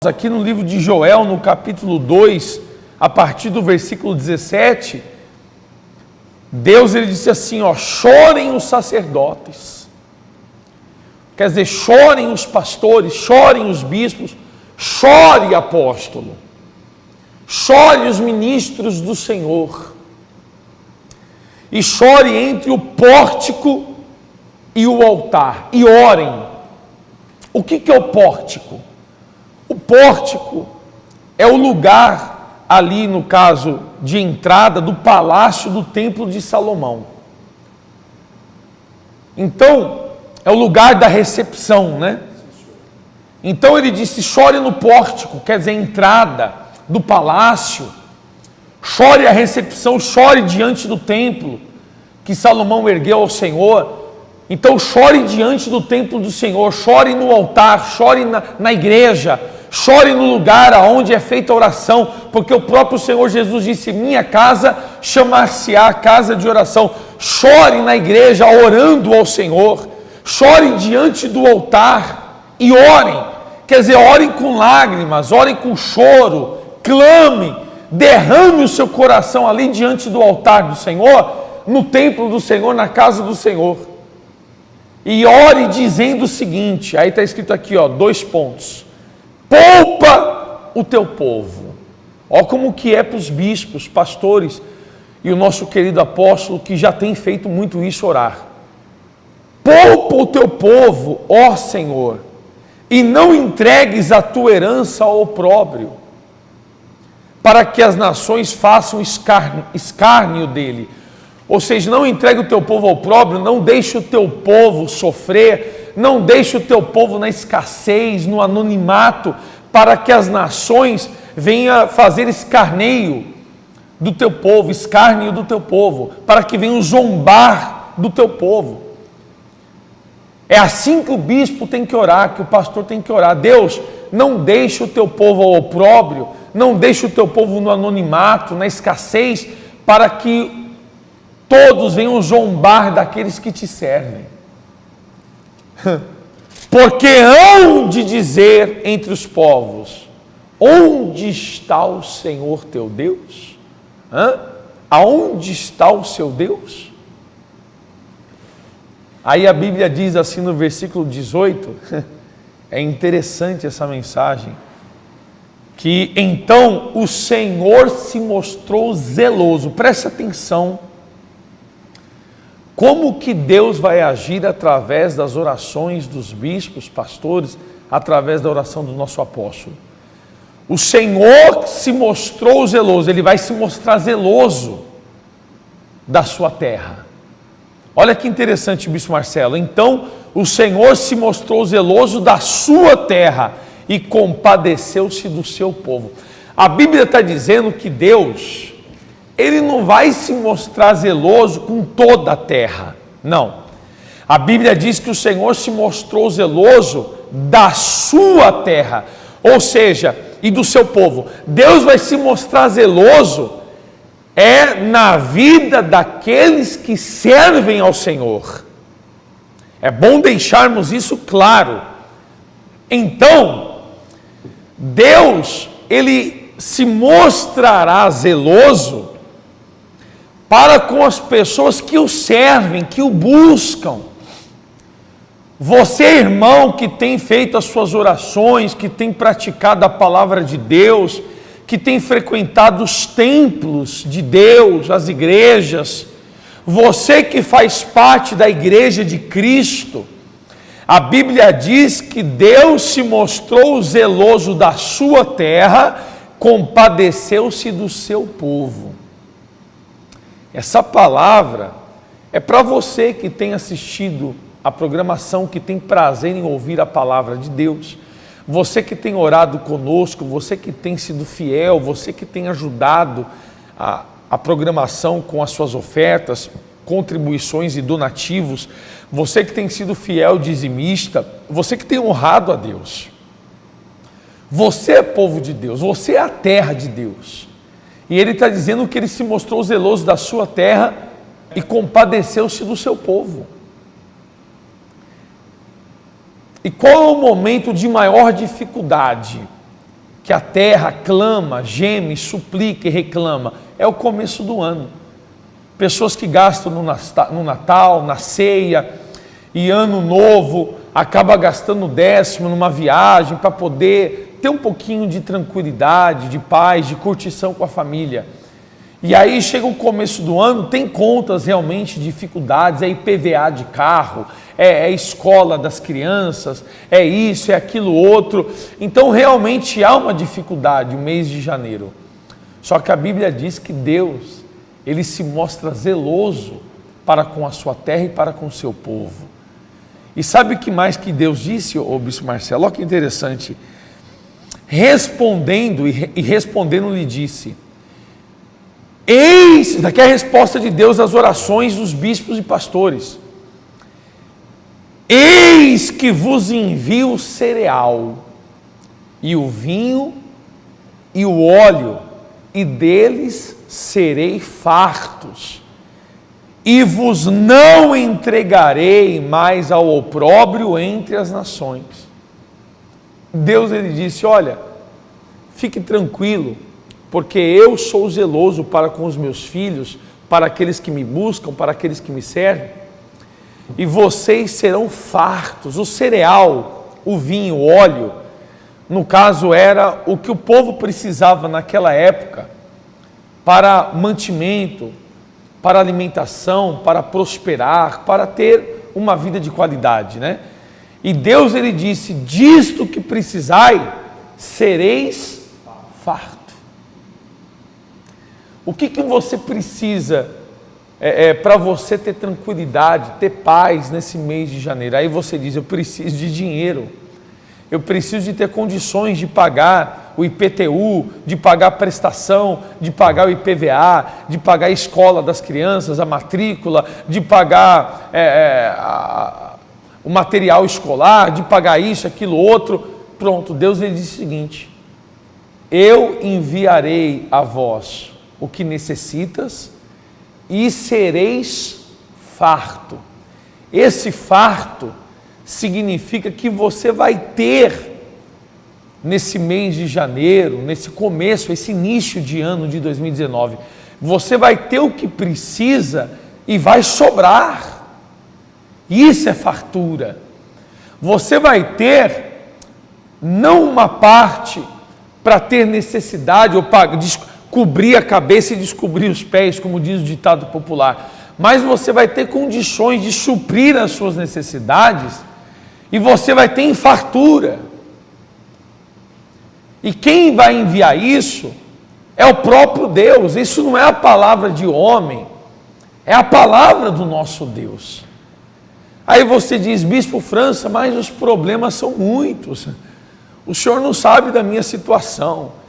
Aqui no livro de Joel, no capítulo 2, a partir do versículo 17, Deus ele disse assim, chorem os sacerdotes, quer dizer, chorem os pastores, chorem os bispos, chore apóstolo, chore os ministros do Senhor, e chore entre o pórtico e o altar, e orem. O que é o pórtico? O pórtico é o lugar ali, no caso de entrada do palácio do templo de Salomão. Então, é o lugar da recepção, né? Então ele disse, chore no pórtico, quer dizer, entrada do palácio, chore a recepção, chore diante do templo que Salomão ergueu ao Senhor. Então chore diante do templo do Senhor, chore no altar, chore na igreja, chore no lugar aonde é feita a oração, porque o próprio Senhor Jesus disse, minha casa chamar-se-á casa de oração. Chore na igreja orando ao Senhor, chore diante do altar e orem, quer dizer, orem com lágrimas, orem com choro, clame, derrame o seu coração ali diante do altar do Senhor, no templo do Senhor, na casa do Senhor. E ore dizendo o seguinte, aí está escrito aqui, 2 pontos. Poupa o teu povo. Como que é para os bispos, pastores e o nosso querido apóstolo que já tem feito muito isso, orar. Poupa o teu povo, ó Senhor, e não entregues a tua herança ao opróbrio, para que as nações façam escárnio dele. Ou seja, não entregue o teu povo ao opróbrio, não deixe o teu povo sofrer, não deixe o teu povo na escassez, no anonimato, para que as nações venham fazer escárnio do teu povo, para que venham zombar do teu povo. É assim que o bispo tem que orar, que o pastor tem que orar. Deus, não deixe o teu povo ao opróbrio, não deixe o teu povo no anonimato, na escassez, para que todos venham zombar daqueles que te servem. Porque hão de dizer entre os povos, onde está o Senhor teu Deus? Aonde está o seu Deus? Aí a Bíblia diz assim no versículo 18, é interessante essa mensagem, que então o Senhor se mostrou zeloso. Preste atenção, como que Deus vai agir através das orações dos bispos, pastores, através da oração do nosso apóstolo. O Senhor se mostrou zeloso, Ele vai se mostrar zeloso da sua terra. Olha que interessante, Bispo Marcelo. Então, o Senhor se mostrou zeloso da sua terra e compadeceu-se do seu povo. A Bíblia está dizendo que Deus, Ele não vai se mostrar zeloso com toda a terra, não. A Bíblia diz que o Senhor se mostrou zeloso da sua terra, ou seja, e do seu povo. Deus vai se mostrar zeloso na vida daqueles que servem ao Senhor. É bom deixarmos isso claro. Então, Deus, Ele se mostrará zeloso para com as pessoas que o servem, que o buscam. Você, irmão, que tem feito as suas orações, que tem praticado a palavra de Deus, que tem frequentado os templos de Deus, as igrejas, você que faz parte da igreja de Cristo, a Bíblia diz que Deus se mostrou zeloso da sua terra, compadeceu-se do seu povo. Essa palavra é para você que tem assistido a programação, que tem prazer em ouvir a palavra de Deus, você que tem orado conosco, você que tem sido fiel, você que tem ajudado a programação com as suas ofertas, contribuições e donativos, você que tem sido fiel dizimista, você que tem honrado a Deus. Você é povo de Deus, você é a terra de Deus. E Ele está dizendo que Ele se mostrou zeloso da sua terra e compadeceu-se do seu povo. E qual é o momento de maior dificuldade que a terra clama, geme, suplica e reclama. É o começo do ano. Pessoas que gastam no Natal, na ceia e Ano Novo, acaba gastando 10º numa viagem para poder ter um pouquinho de tranquilidade, de paz, de curtição com a família. E aí chega o começo do ano, tem contas realmente, dificuldades, é IPVA de carro, é escola das crianças, é isso, é aquilo outro. Então realmente há uma dificuldade o mês de janeiro. Só que a Bíblia diz que Deus, Ele se mostra zeloso para com a sua terra e para com o seu povo. E sabe o que mais que Deus disse, ô Bispo Marcelo? Olha que interessante. Respondendo lhe disse: eis, daqui é a resposta de Deus às orações dos bispos e pastores. Eis que vos envio o cereal, e o vinho, e o óleo, e deles serei fartos, e vos não entregarei mais ao opróbrio entre as nações. Deus, Ele disse: olha, fique tranquilo, porque eu sou zeloso para com os meus filhos, para aqueles que me buscam, para aqueles que me servem, e vocês serão fartos. O cereal, o vinho, o óleo, no caso era o que o povo precisava naquela época, para mantimento, para alimentação, para prosperar, para ter uma vida de qualidade, né? E Deus, Ele disse: disto que precisai, sereis fartos. O que você precisa para você ter tranquilidade, ter paz nesse mês de janeiro? Aí você diz: eu preciso de dinheiro, eu preciso de ter condições de pagar o IPTU, de pagar a prestação, de pagar o IPVA, de pagar a escola das crianças, a matrícula, de pagar o material escolar, de pagar isso, aquilo, outro. Pronto, Deus, Ele disse o seguinte: eu enviarei a vós o que necessitas e sereis farto. Esse farto significa que você vai ter, nesse mês de janeiro, nesse começo, esse início de ano de 2019, você vai ter o que precisa e vai sobrar. Isso é fartura. Você vai ter não uma parte para ter necessidade ou para cobrir a cabeça e descobrir os pés, como diz o ditado popular, mas você vai ter condições de suprir as suas necessidades e você vai ter em fartura. E quem vai enviar isso é o próprio Deus. Isso não é a palavra de homem, é a palavra do nosso Deus. Aí você diz: Bispo França, mas os problemas são muitos, o senhor não sabe da minha situação.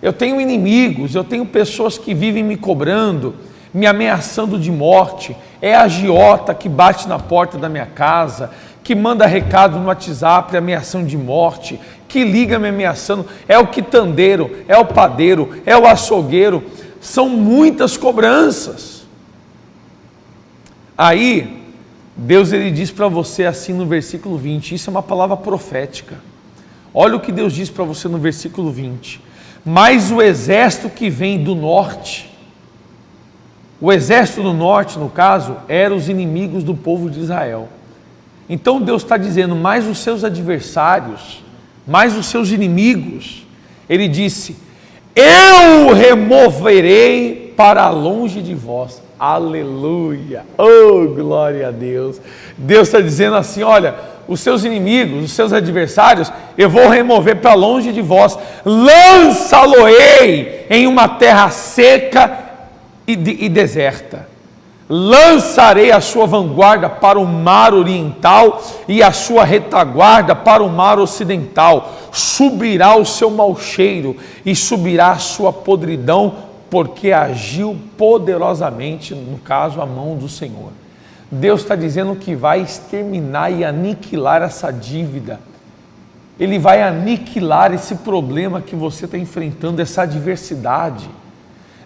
Eu tenho inimigos, eu tenho pessoas que vivem me cobrando, me ameaçando de morte. É a agiota que bate na porta da minha casa, que manda recado no WhatsApp ameaçando de morte, que liga me ameaçando. É o quitandeiro, é o padeiro, é o açougueiro. São muitas cobranças. Aí, Deus, Ele diz para você assim no versículo 20, isso é uma palavra profética. Olha o que Deus diz para você no versículo 20. Mas o exército que vem do norte, o exército do norte, no caso, eram os inimigos do povo de Israel. Então Deus está dizendo: mais os seus adversários, mais os seus inimigos, Ele disse: eu removerei para longe de vós. Aleluia, oh glória a Deus. Deus está dizendo assim: olha, os seus inimigos, os seus adversários, eu vou remover para longe de vós, lançá-lo-ei em uma terra seca e deserta, lançarei a sua vanguarda para o mar oriental e a sua retaguarda para o mar ocidental, subirá o seu mau cheiro e subirá a sua podridão, porque agiu poderosamente, no caso, a mão do Senhor. Deus está dizendo que vai exterminar e aniquilar essa dívida. Ele vai aniquilar esse problema que você está enfrentando, essa adversidade.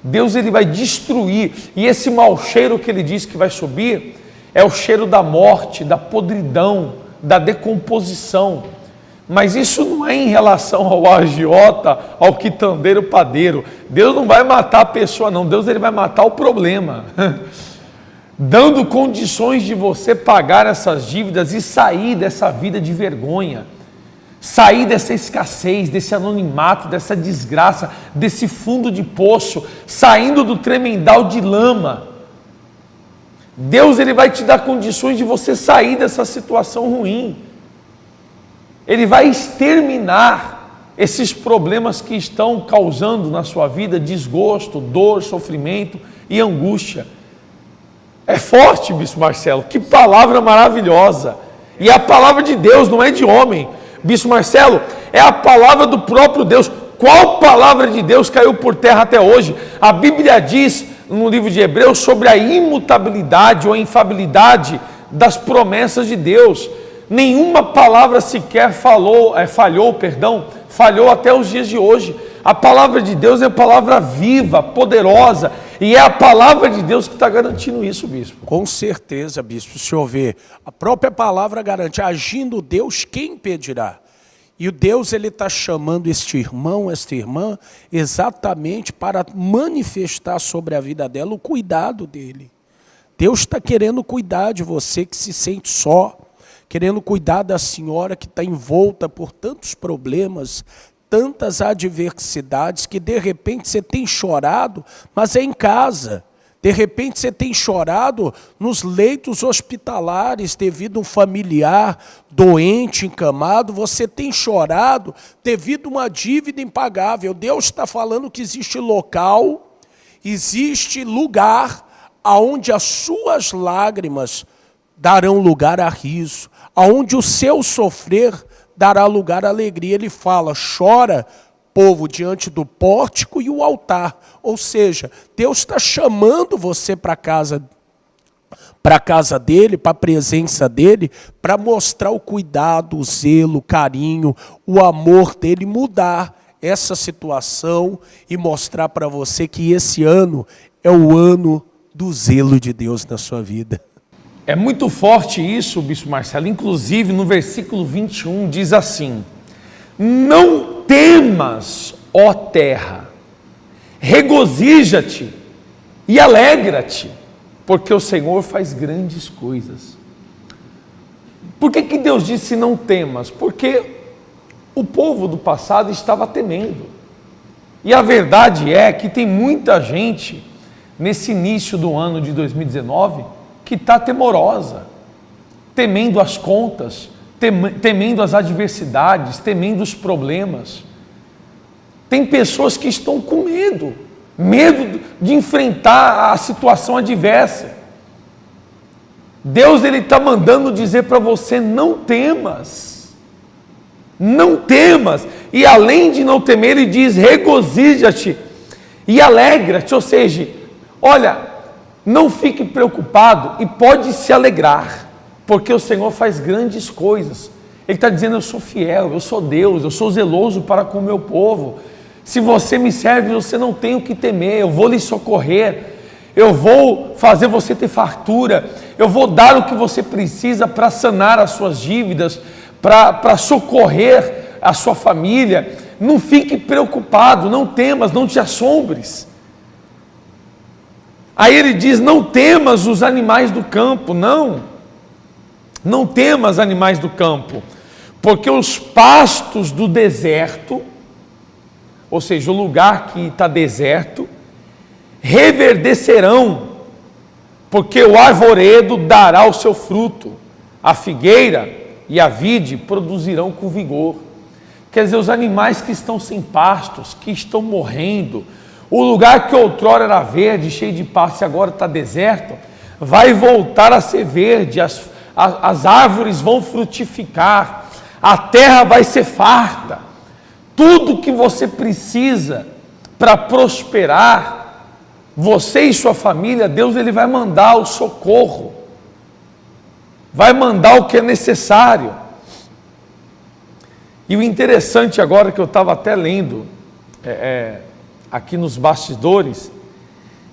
Deus, Ele vai destruir. E esse mau cheiro que Ele diz que vai subir, é o cheiro da morte, da podridão, da decomposição. Mas isso não é em relação ao agiota, ao quitandeiro padeiro. Deus não vai matar a pessoa não, Deus ele vai matar o problema. Dando condições de você pagar essas dívidas e sair dessa vida de vergonha. Sair dessa escassez, desse anonimato, dessa desgraça, desse fundo de poço, saindo do tremendal de lama. Deus ele vai te dar condições de você sair dessa situação ruim. Ele vai exterminar esses problemas que estão causando na sua vida desgosto, dor, sofrimento e angústia. É forte, Bispo Marcelo, que palavra maravilhosa. E é a palavra de Deus, não é de homem. Bispo Marcelo, é a palavra do próprio Deus. Qual palavra de Deus caiu por terra até hoje? A Bíblia diz no livro de Hebreus sobre a imutabilidade ou a infalibilidade das promessas de Deus. Nenhuma palavra sequer falhou até os dias de hoje. A palavra de Deus é palavra viva, poderosa, e é a palavra de Deus que está garantindo isso, bispo. Com certeza, bispo. O senhor vê, a própria palavra garante, agindo Deus, quem impedirá? E o Deus, ele está chamando este irmão, esta irmã, exatamente para manifestar sobre a vida dela o cuidado dele. Deus está querendo cuidar de você que se sente só, querendo cuidar da senhora que está envolta por tantos problemas, tantas adversidades, que de repente você tem chorado, mas é em casa. De repente você tem chorado nos leitos hospitalares devido a um familiar doente, encamado. Você tem chorado devido a uma dívida impagável. Deus está falando que existe local, existe lugar aonde as suas lágrimas darão lugar a riso, aonde o seu sofrer dará lugar à alegria. Ele fala, chora, povo, diante do pórtico e o altar. Ou seja, Deus está chamando você para a casa dele, para a presença dele, para mostrar o cuidado, o zelo, o carinho, o amor dele, mudar essa situação e mostrar para você que esse ano é o ano do zelo de Deus na sua vida. É muito forte isso, Bispo Marcelo. Inclusive, no versículo 21, diz assim: não temas, ó terra, regozija-te e alegra-te, porque o Senhor faz grandes coisas. Por que Deus disse não temas? Porque o povo do passado estava temendo. E a verdade é que tem muita gente, nesse início do ano de 2019, que está temorosa, temendo as contas, temendo as adversidades, temendo os problemas. Tem pessoas que estão com medo de enfrentar a situação adversa. Deus ele está mandando dizer para você, não temas, não temas, e além de não temer, ele diz, regozija-te e alegra-te, ou seja, olha, não fique preocupado e pode se alegrar, porque o Senhor faz grandes coisas. Ele está dizendo, eu sou fiel, eu sou Deus, eu sou zeloso para com o meu povo. Se você me serve, você não tem o que temer, eu vou lhe socorrer, eu vou fazer você ter fartura, eu vou dar o que você precisa para sanar as suas dívidas, para socorrer a sua família. Não fique preocupado, não temas, não te assombres. Aí ele diz, não temas os animais do campo, não temas animais do campo, porque os pastos do deserto, ou seja, o lugar que está deserto, reverdecerão, porque o arvoredo dará o seu fruto, a figueira e a vide produzirão com vigor. Quer dizer, os animais que estão sem pastos, que estão morrendo, o lugar que outrora era verde, cheio de pasto, e agora está deserto, vai voltar a ser verde, as árvores vão frutificar, a terra vai ser farta. Tudo que você precisa para prosperar, você e sua família, Deus ele vai mandar o socorro, vai mandar o que é necessário. E o interessante agora que eu estava até lendo, aqui nos bastidores,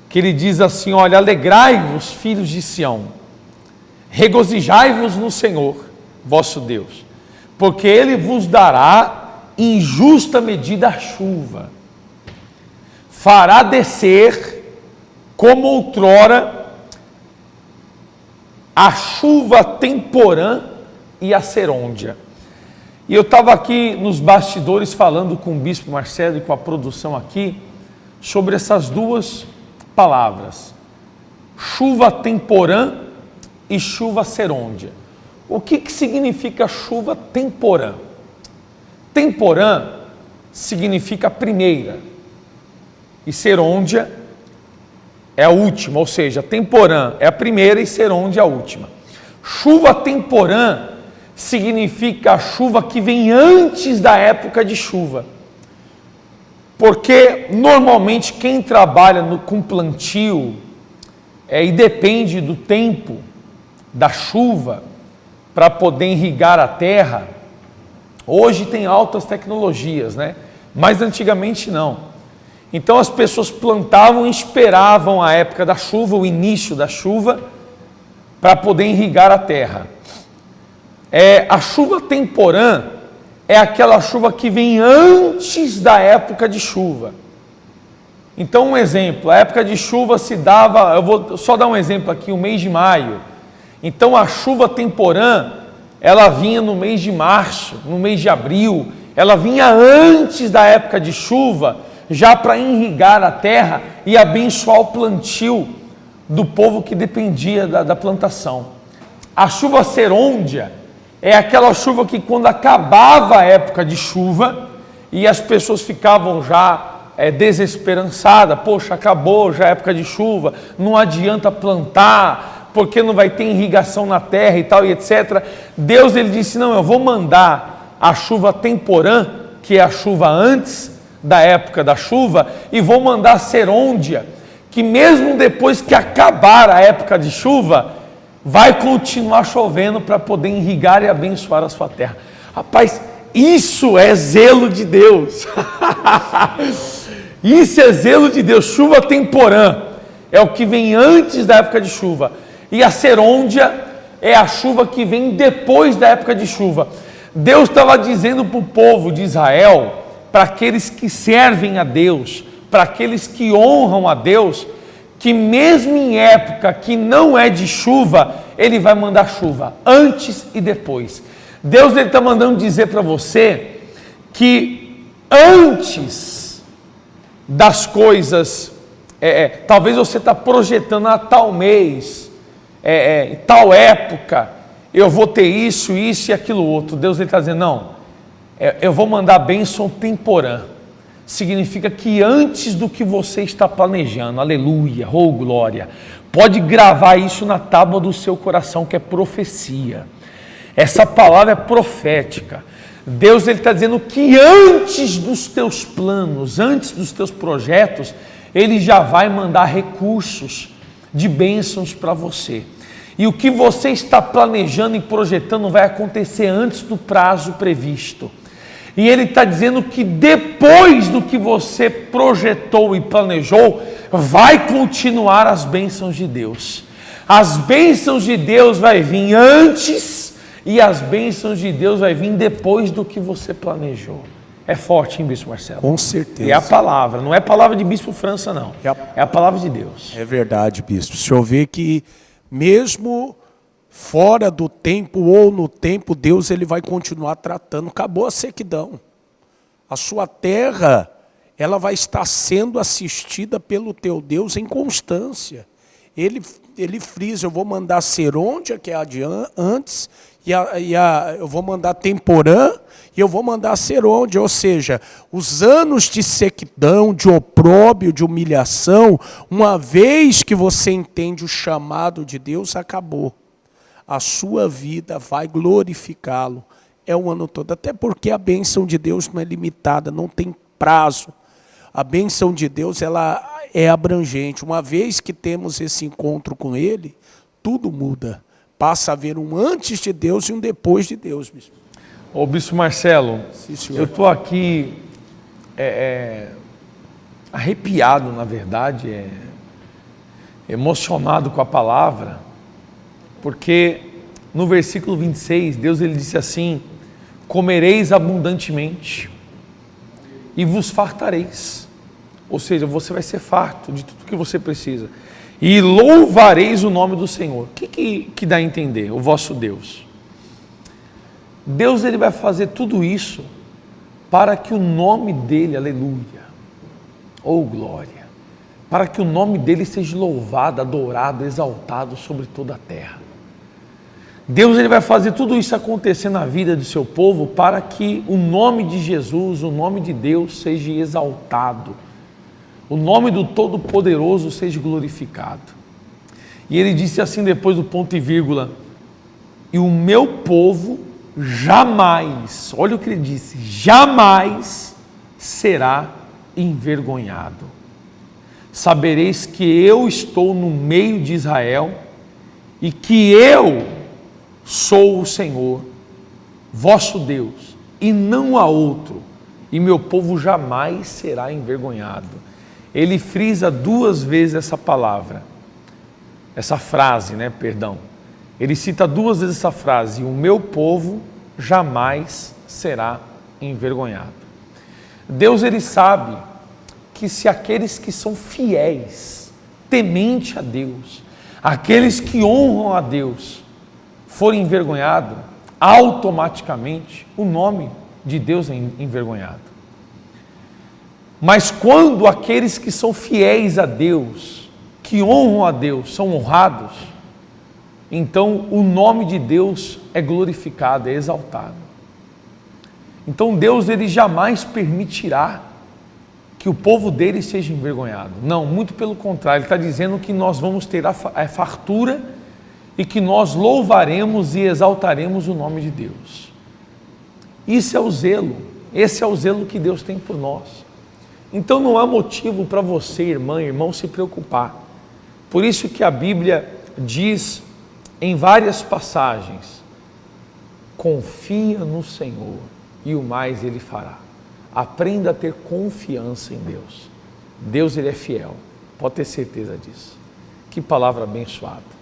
que ele diz assim, olha, alegrai-vos, filhos de Sião, regozijai-vos no Senhor, vosso Deus, porque ele vos dará em justa medida a chuva, fará descer como outrora a chuva temporã e a serôndia. E eu estava aqui nos bastidores falando com o Bispo Marcelo e com a produção aqui sobre essas duas palavras, chuva temporã e chuva serôndia. O que significa chuva temporã? Temporã significa primeira e serôndia é a última, ou seja, temporã é a primeira e serôndia é a última. Chuva temporã significa a chuva que vem antes da época de chuva. Porque normalmente quem trabalha com plantio e depende do tempo da chuva para poder irrigar a terra, hoje tem altas tecnologias, né? Mas antigamente não. Então as pessoas plantavam e esperavam a época da chuva, o início da chuva, para poder irrigar a terra. A chuva temporã é aquela chuva que vem antes da época de chuva. Então, um exemplo, a época de chuva se dava, eu vou só dar um exemplo aqui, o mês de maio. Então, a chuva temporã, ela vinha no mês de março, no mês de abril, ela vinha antes da época de chuva, já para irrigar a terra e abençoar o plantio do povo que dependia da plantação. A chuva serôndia é aquela chuva que quando acabava a época de chuva e as pessoas ficavam já desesperançadas, poxa, acabou já a época de chuva, não adianta plantar, porque não vai ter irrigação na terra e tal e etc. Deus ele disse, não, eu vou mandar a chuva temporã, que é a chuva antes da época da chuva, e vou mandar a serôndia, que mesmo depois que acabar a época de chuva, vai continuar chovendo para poder irrigar e abençoar a sua terra. Rapaz, isso é zelo de Deus. Isso é zelo de Deus. Chuva temporã é o que vem antes da época de chuva. E a serôndia é a chuva que vem depois da época de chuva. Deus estava dizendo para o povo de Israel, para aqueles que servem a Deus, para aqueles que honram a Deus, que mesmo em época que não é de chuva, Ele vai mandar chuva, antes e depois. Deus está mandando dizer para você que antes das coisas, talvez você está projetando a tal mês, tal época, eu vou ter isso e aquilo outro. Deus está dizendo, não, eu vou mandar bênção temporã. Significa que antes do que você está planejando, aleluia, oh glória, pode gravar isso na tábua do seu coração, que é profecia. Essa palavra é profética. Deus está dizendo que antes dos teus planos, antes dos teus projetos, Ele já vai mandar recursos de bênçãos para você. E o que você está planejando e projetando vai acontecer antes do prazo previsto. E Ele está dizendo que depois do que você projetou e planejou, vai continuar as bênçãos de Deus. As bênçãos de Deus vai vir antes e as bênçãos de Deus vai vir depois do que você planejou. É forte, hein, Bispo Marcelo? Com certeza. É a palavra, não é a palavra de Bispo França, não. É a palavra de Deus. É verdade, Bispo. O senhor vê que mesmo fora do tempo ou no tempo, Deus ele vai continuar tratando. Acabou a sequidão. A sua terra, ela vai estar sendo assistida pelo teu Deus em constância. Ele frisa, eu vou mandar serôndia, que é a de antes, eu vou mandar temporã, e eu vou mandar serôndia, ou seja, os anos de sequidão, de opróbrio, de humilhação, uma vez que você entende o chamado de Deus, acabou. A sua vida vai glorificá-lo. É o ano todo, até porque a bênção de Deus não é limitada, não tem prazo. A bênção de Deus, ela é abrangente. Uma vez que temos esse encontro com Ele, tudo muda. Passa a haver um antes de Deus e um depois de Deus, bispo. Ô, Bispo Marcelo, Sim, eu estou aqui arrepiado, na verdade, emocionado com a palavra, porque no versículo 26, Deus ele disse assim, comereis abundantemente e vos fartareis. Ou seja, você vai ser farto de tudo que você precisa. E louvareis o nome do Senhor. O que dá a entender? O vosso Deus. Deus, ele vai fazer tudo isso para que o nome dele, aleluia, ou glória, para que o nome dele seja louvado, adorado, exaltado sobre toda a terra. Deus, ele vai fazer tudo isso acontecer na vida do seu povo para que o nome de Jesus, o nome de Deus seja exaltado, o nome do Todo-Poderoso seja glorificado. E ele disse assim depois do ponto e vírgula: e o meu povo jamais, olha o que ele disse, jamais será envergonhado. Sabereis que eu estou no meio de Israel e que eu sou o Senhor, vosso Deus, e não há outro, e meu povo jamais será envergonhado. Ele frisa 2 vezes essa palavra, essa frase, Ele cita 2 vezes essa frase: o meu povo jamais será envergonhado. Deus, ele sabe que se aqueles que são fiéis, temente a Deus, aqueles que honram a Deus, forem envergonhados, automaticamente o nome de Deus é envergonhado. Mas quando aqueles que são fiéis a Deus, que honram a Deus, são honrados, então o nome de Deus é glorificado, é exaltado. Então Deus, ele jamais permitirá que o povo dele seja envergonhado. Não, muito pelo contrário, ele está dizendo que nós vamos ter a fartura e que nós louvaremos e exaltaremos o nome de Deus. Isso é o zelo, esse é o zelo que Deus tem por nós. Então não há motivo para você, irmã, irmão, se preocupar. Por isso que a Bíblia diz em várias passagens: confia no Senhor e o mais Ele fará. Aprenda a ter confiança em Deus. Deus, ele é fiel, pode ter certeza disso. Que palavra abençoada.